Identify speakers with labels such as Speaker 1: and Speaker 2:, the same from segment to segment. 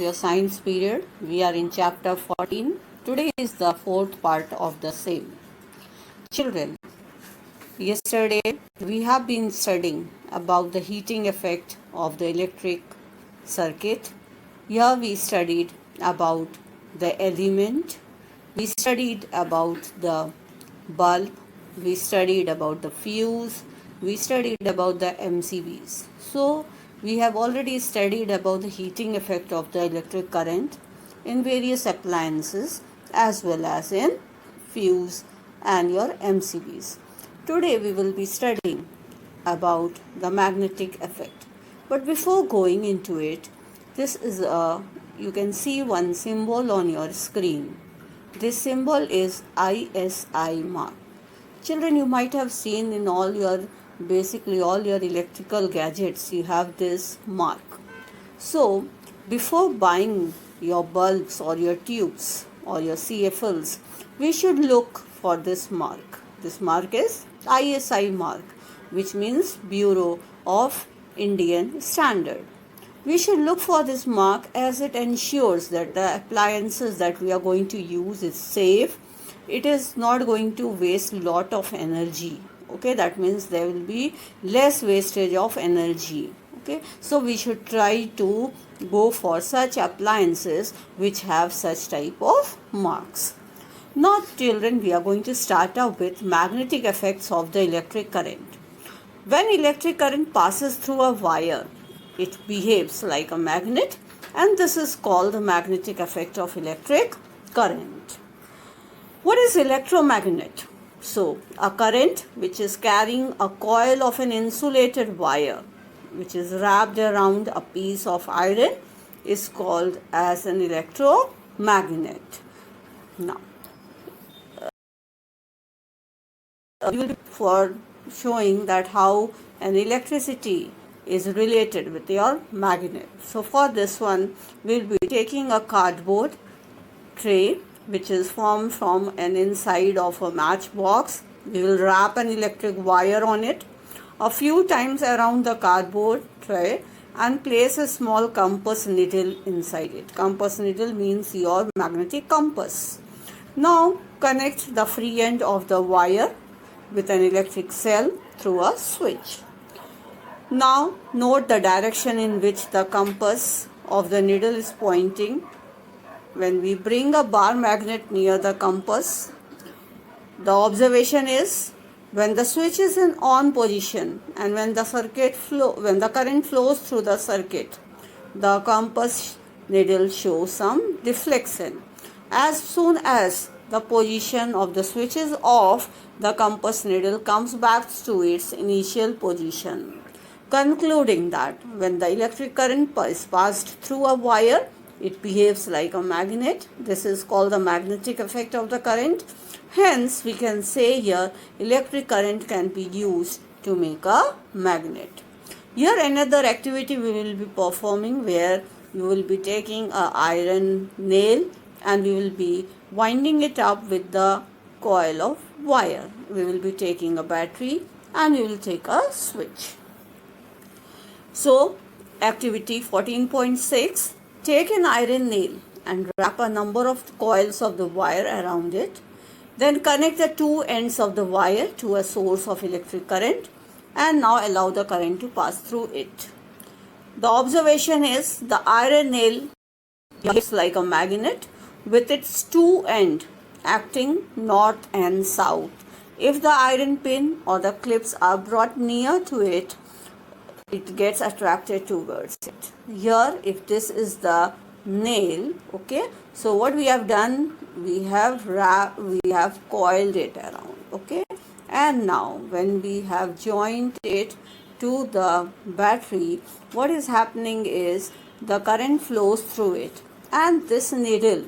Speaker 1: Your science period. We are in chapter 14. Today is the fourth part of the same. Children, yesterday we have been studying about the heating effect of the electric circuit. Here we studied about the element, we studied about the bulb, we studied about the fuse, we studied about the MCBs. So we have already studied about the heating effect of the electric current in various appliances as well as in fuse and your MCBs. Today we will be studying about the magnetic effect. But before going into it, this is you can see one symbol on your screen. This symbol is ISI mark. Children, you might have seen in all your electrical gadgets, you have this mark. So, before buying your bulbs or your tubes or your CFLs, we should look for this mark. This mark is ISI mark, which means Bureau of Indian Standard. We should look for this mark as it ensures that the appliances that we are going to use is safe. It is not going to waste a lot of energy. Okay, that means there will be less wastage of energy. Okay, so we should try to go for such appliances which have such type of marks. Now children, we are going to start out with magnetic effects of the electric current. When electric current passes through a wire, it behaves like a magnet, and this is called the magnetic effect of electric current. What is electromagnet? So, a current which is carrying a coil of an insulated wire which is wrapped around a piece of iron is called as an electromagnet. Now, we will be for showing that how an electricity is related with your magnet. So for this one, we'll be taking a cardboard tray which is formed from an inside of a matchbox. We will wrap an electric wire on it a few times around the cardboard tray and place a small compass needle inside it. Compass needle means your magnetic compass. Now connect the free end of the wire with an electric cell through a switch. Now note the direction in which the compass of the needle is pointing. When we bring a bar magnet near the compass, the observation is when the switch is in on position and when the current flows through the circuit, the compass needle shows some deflection. As soon as the position of the switch is off, the compass needle comes back to its initial position. Concluding that when the electric current is passed through a wire, it behaves like a magnet. This is called the magnetic effect of the current. Hence, we can say here electric current can be used to make a magnet. Here another activity we will be performing where you will be taking an iron nail and we will be winding it up with the coil of wire. We will be taking a battery and we will take a switch. So, activity 14.6, take an iron nail and wrap a number of coils of the wire around it. Then connect the two ends of the wire to a source of electric current and now allow the current to pass through it. The observation is the iron nail behaves like a magnet with its two ends acting north and south. If the iron pin or the clips are brought near to it, it gets attracted towards it. Here, if this is the nail, okay, so what we have done, we have coiled it around, okay, and now when we have joined it to the battery, what is happening is the current flows through it and this nail,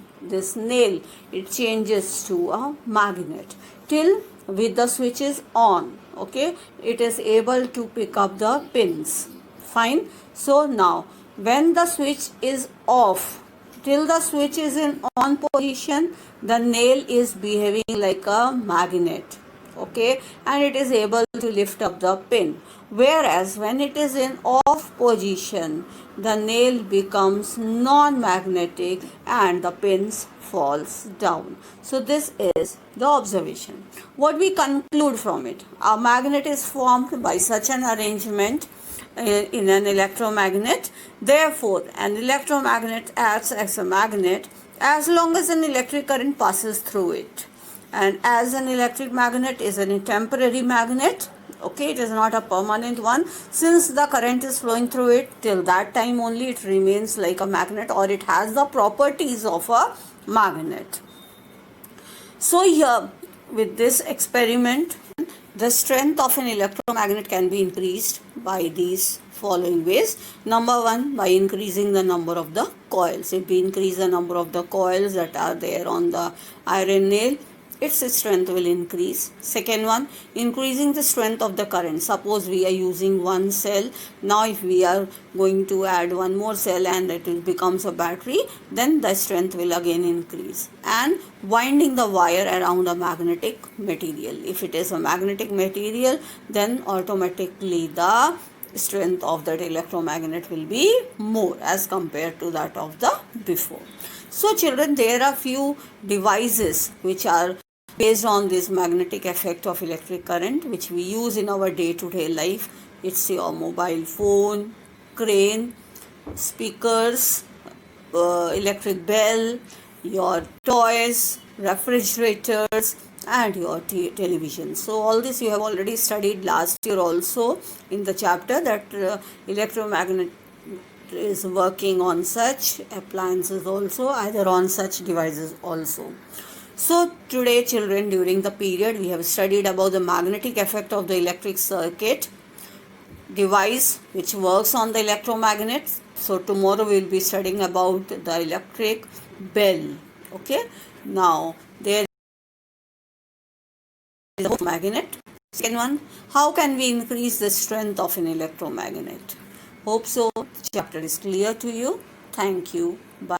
Speaker 1: it changes to a magnet till with the switch is on. Okay, it is able to pick up the pins. Fine. So now when the switch is off, till the switch is in on position, the nail is behaving like a magnet. Okay, and it is able to lift up the pin. Whereas when it is in off position, the nail becomes non-magnetic and the pins falls down. So this is the observation. What we conclude from it? A magnet is formed by such an arrangement in an electromagnet. Therefore, an electromagnet acts as a magnet as long as an electric current passes through it. And as an electric magnet is a temporary magnet, okay, it is not a permanent one. Since the current is flowing through it, till that time only it remains like a magnet, or it has the properties of a magnet. So here, with this experiment, the strength of an electromagnet can be increased by these following ways. Number one, by increasing the number of the coils. If we increase the number of the coils that are there on the iron nail, its strength will increase. Second one, increasing the strength of the current. Suppose we are using one cell. Now if we are going to add one more cell and it becomes a battery, then the strength will again increase. And winding the wire around a magnetic material. If it is a magnetic material, then automatically the strength of that electromagnet will be more as compared to that of the before. So children, there are few devices which are based on this magnetic effect of electric current, which we use in our day-to-day life. It's your mobile phone, crane, speakers, electric bell, your toys, refrigerators, and your television. So all this you have already studied last year also in the chapter that electromagnet is working on such appliances also, either on such devices also. So today children, during the period we have studied about the magnetic effect of the electric circuit device which works on the electromagnets. So tomorrow we will be studying about the electric bell. Okay, now there is a magnet. Second one, how can we increase the strength of an electromagnet? Hope so. The chapter is clear to you. Thank you. Bye.